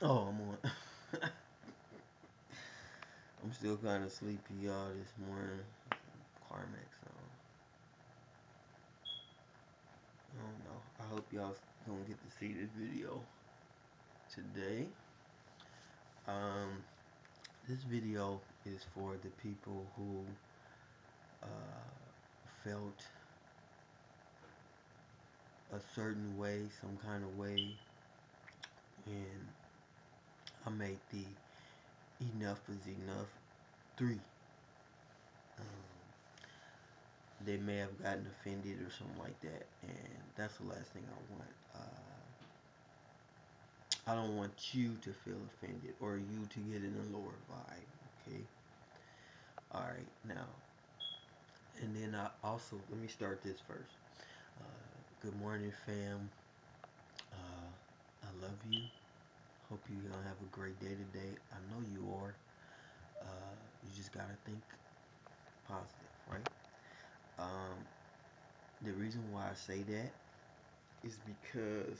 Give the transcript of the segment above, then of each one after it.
Oh, I'm on. I'm still kind of sleepy, y'all, this morning. Climax, so I don't know. I hope y'all gonna get to see this video today. Um, this video is for the people who felt a certain way, some kind of way, and I made the enough is enough 3. Um, they may have gotten offended or something like that, and that's the last thing I want. I don't want you to feel offended or you to get in a lower vibe. Okay. All right. Now, and then I also let me start this first. Good morning, fam. I love you. Hope you gonna have a great day today. I know you are. You just gotta think positive, right? Um, the reason why I say that is because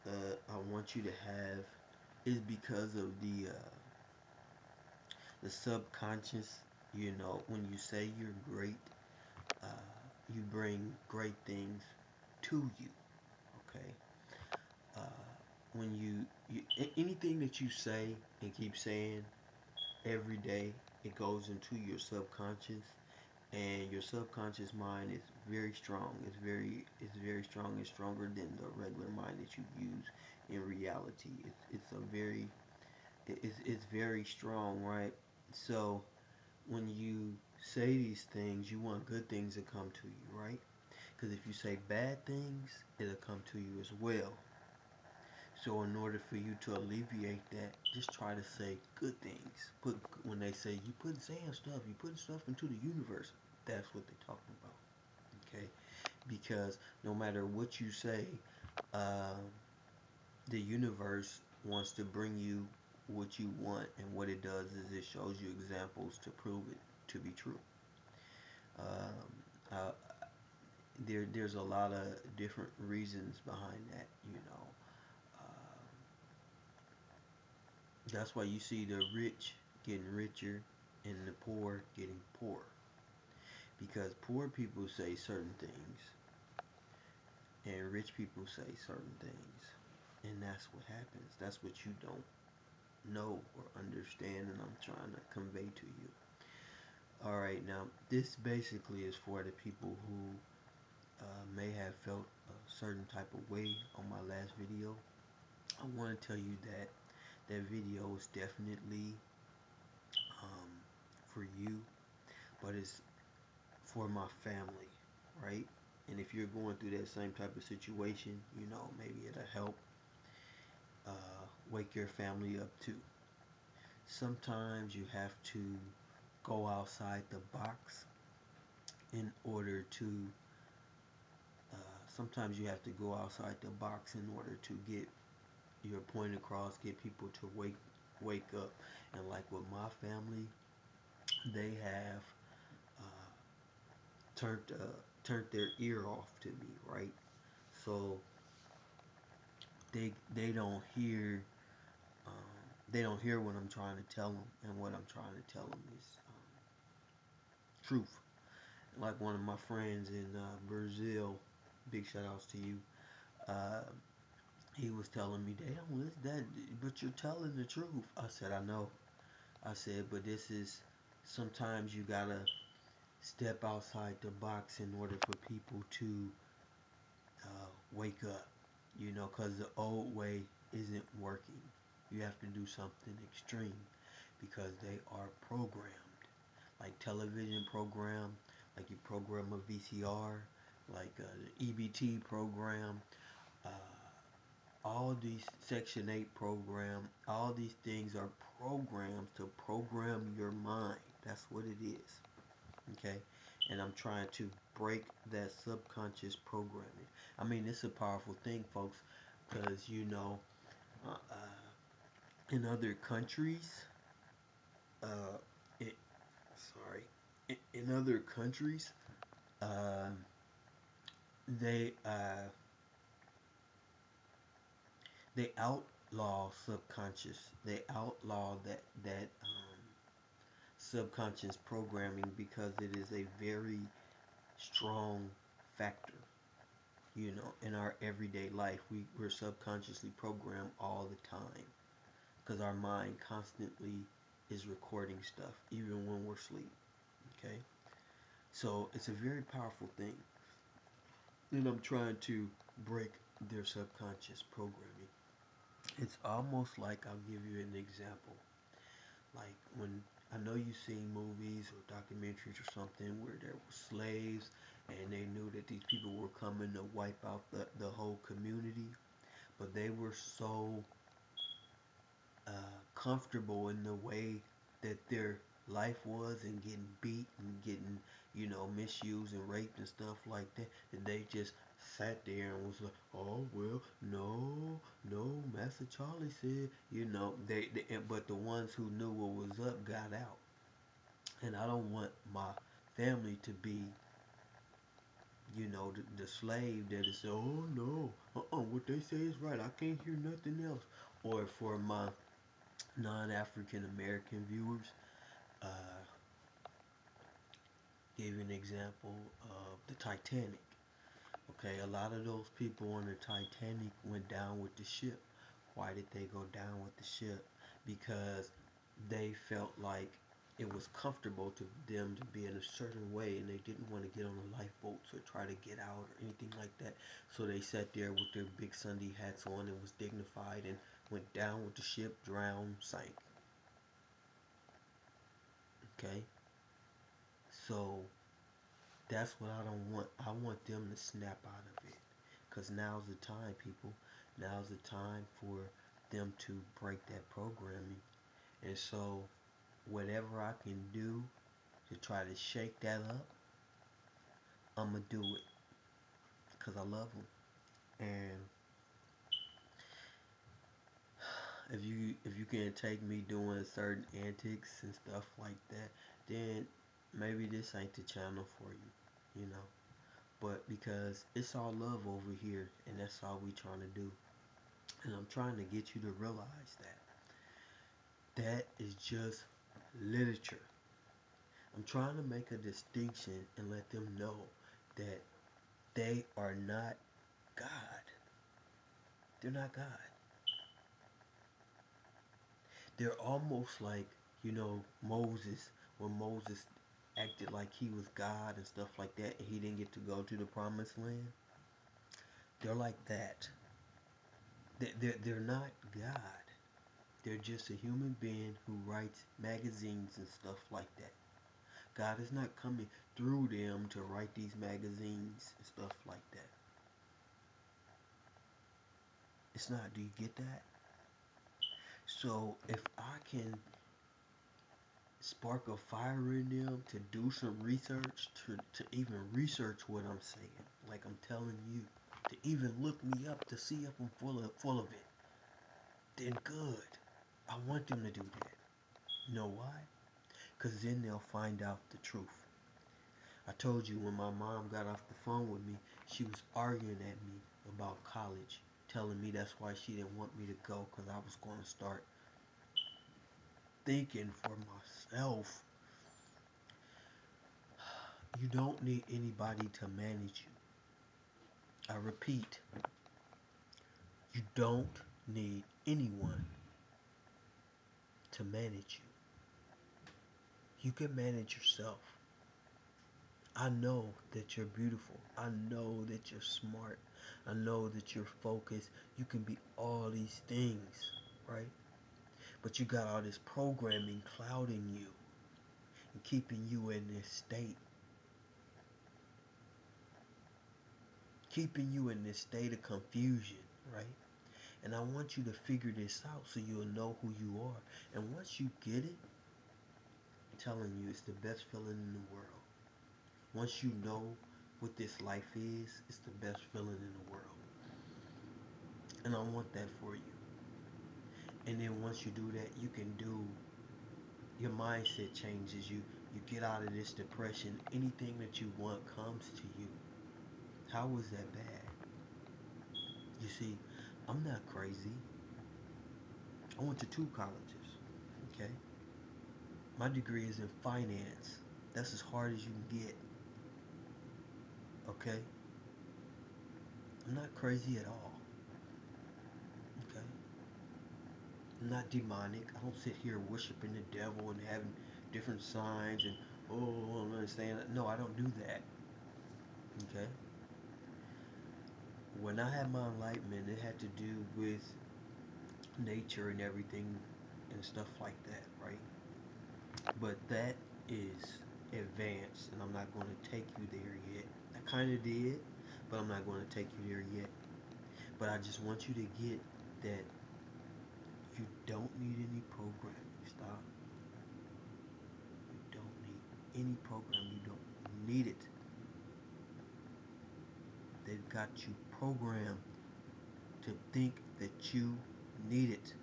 I want you to have is because of the subconscious. You know, when you say you're great, uh, you bring great things to you. Okay. Uh, when anything that you say and keep saying every day, it goes into your subconscious, and your subconscious mind is very strong. It's very strong. It's stronger than the regular mind that you use in reality. It's a very it's very strong, right? So when you say these things, you want good things to come to you, right? Because if you say bad things, it'll come to you as well. So in order for you to alleviate that, just try to say good things. Put when they say you put saying stuff, you put stuff into the universe. That's what they're talking about. Okay, because no matter what you say, um, the universe wants to bring you what you want, and what it does is it shows you examples to prove it to be true. Um, uh, there's a lot of different reasons behind that, you know. Um, that's why you see the rich getting richer and the poor getting poorer. Because poor people say certain things and rich people say certain things. And that's what happens. That's what you don't know or understand, and I'm trying to convey to you. Alright, now this basically is for the people who may have felt a certain type of way on my last video. I want to tell you that that video is definitely um, for you, but it's for my family, right? And if you're going through that same type of situation, you know, maybe it'll help wake your family up too. Sometimes you have to go outside the box in order to, sometimes you have to go outside the box in order to get your point across, get people to wake up. And like with my family, they have uh, turned their ear off to me, right? So they they don't hear what I'm trying to tell them, and what I'm trying to tell them is truth. Like one of my friends in Brazil, big shout outs to you. Uh, he was telling me, "Damn, what's that? But you're telling the truth." I said, "I know." I said, "But this is sometimes you gotta step outside the box in order for people to wake up, you know, because the old way isn't working. You have to do something extreme because they are programmed. Like television program, like you program a VCR, like the EBT program, uh, all these Section 8 program, all these things are programs to program your mind. That's what it is. Okay, and I'm trying to break that subconscious programming. I mean, it's a powerful thing, folks, because you know, in other countries, uh, it, sorry, in other countries, um, they they out outlaw subconscious. They outlaw that subconscious programming because it is a very strong factor. In our everyday life, we're subconsciously programmed all the time because our mind constantly is recording stuff, even when we're asleep. Okay, so it's a very powerful thing, and I'm trying to break their subconscious programming. It's almost like, I'll give you an example. Like when I know you've seen movies or documentaries or something where there were slaves and they knew that these people were coming to wipe out the whole community, but they were so comfortable in the way that their life was and getting beat and getting, misused and raped and stuff like that, and they just sat there and was like, oh well, no, Master Charlie said, but the ones who knew what was up got out. And I don't want my family to be, the slave that is, oh no, what they say is right, I can't hear nothing else. Or for my non-African American viewers, uh, gave an example of the Titanic. Okay, a lot of those people on the Titanic went down with the ship. Why did they go down with the ship? Because they felt like it was comfortable to them to be in a certain way, and they didn't want to get on the lifeboats or try to get out or anything like that. So they sat there with their big Sunday hats on and was dignified and went down with the ship, drowned, sank. Okay, so that's what I don't want. I want them to snap out of it. Because now's the time, people. Now's the time for them to break that programming. And so, whatever I can do to try to shake that up, I'm going to do it. Because I love them. And if you can't take me doing certain antics and stuff like that, then maybe this ain't the channel for you, you know. But because it's all love over here, and that's all we trying to do. And I'm trying to get you to realize that is just literature. I'm trying to make a distinction and let them know that they are not God. They're not God. They're almost like, Moses, when Moses acted like he was God and stuff like that, and he didn't get to go to the promised land. They're like that. They're not God. They're just a human being who writes magazines and stuff like that. God is not coming through them to write these magazines and stuff like that. It's not. Do you get that? So if I can spark a fire in them to do some research, to even research what I'm saying, like I'm telling you, to even look me up to see if I'm full of it, then good. I want them to do that. You know why? Because then they'll find out the truth. I told you when my mom got off the phone with me, she was arguing at me about college, telling me that's why she didn't want me to go because I was going to start thinking for myself. You don't need anybody to manage you. I repeat, you don't need anyone to manage you. You can manage yourself. I know that you're beautiful. I know that you're smart. I know that you're focused. You can be all these things, right? But you got all this programming clouding you and keeping you in this state. Keeping you in this state of confusion, right? And I want you to figure this out so you'll know who you are. And once you get it, I'm telling you, it's the best feeling in the world. Once you know what this life is, it's the best feeling in the world. And I want that for you. And then once you do that, you can do, your mindset changes. You get out of this depression. Anything that you want comes to you. How is that bad? You see, I'm not crazy. I went to 2 colleges. Okay, my degree is in finance. That's as hard as you can get. Okay, I'm not crazy at all. Okay, I'm not demonic. I don't sit here worshiping the devil and having different signs and oh, I don't understand. No, I don't do that. Okay, when I had my enlightenment, it had to do with nature and everything and stuff like that, right? But that is advanced, and I'm not going to take you there yet. I kind of did, but I'm not going to take you there yet. But I just want you to get that you don't need any programming. Stop. You don't need any program. You don't need it. They've got you programmed to think that you need it.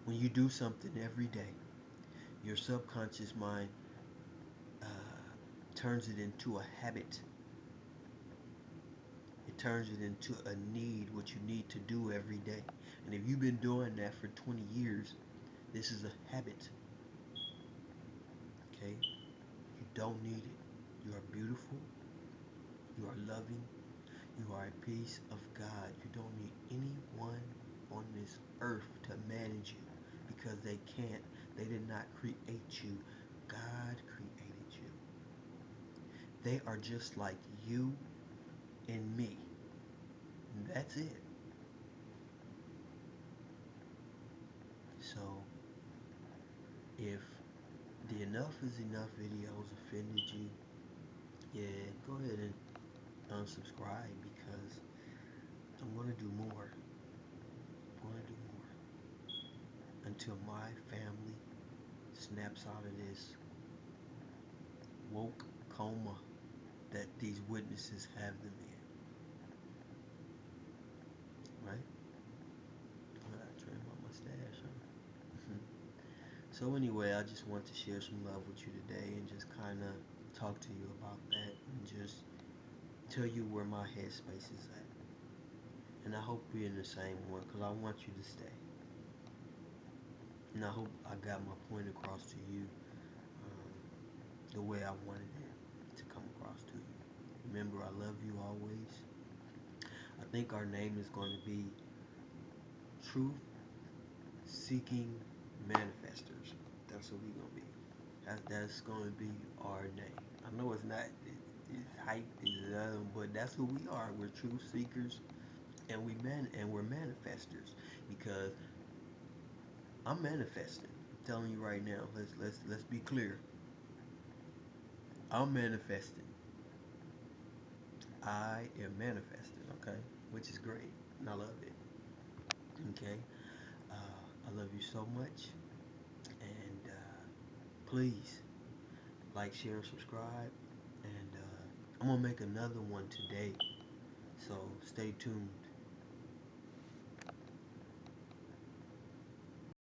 When you do something every day, your subconscious mind uh, turns it into a habit. It turns it into a need, what you need to do every day. And if you've been doing that for 20 years, this is a habit. Okay? You don't need it. You are beautiful. You are loving. You are a piece of God. You don't need anyone on this earth to manage you because they can't. They did not create you. God created you. They are just like you and me. And that's it. So, if the enough is enough videos offended you, yeah, go ahead and unsubscribe because I'm going to do more. I'm going to do more until my family snaps out of this woke coma that these witnesses have them in. Right? I gotta trim my mustache, huh? So anyway, I just want to share some love with you today and just kind of talk to you about that and just tell you where my headspace is at. And I hope we're in the same one because I want you to stay. And I hope I got my point across to you the way I wanted it to come across to you. Remember, I love you always. I think our name is going to be Truth Seeking Manifestors. That's what we're going to be. That's going to be our name. I know it's not, it's hype, but that's who we are. We're truth seekers and we're manifestors because I'm manifesting. I'm telling you right now. Let's be clear. I'm manifesting. I am manifesting. Okay, which is great, and I love it. Okay, I love you so much, and please like, share, subscribe, and I'm gonna make another one today. So stay tuned.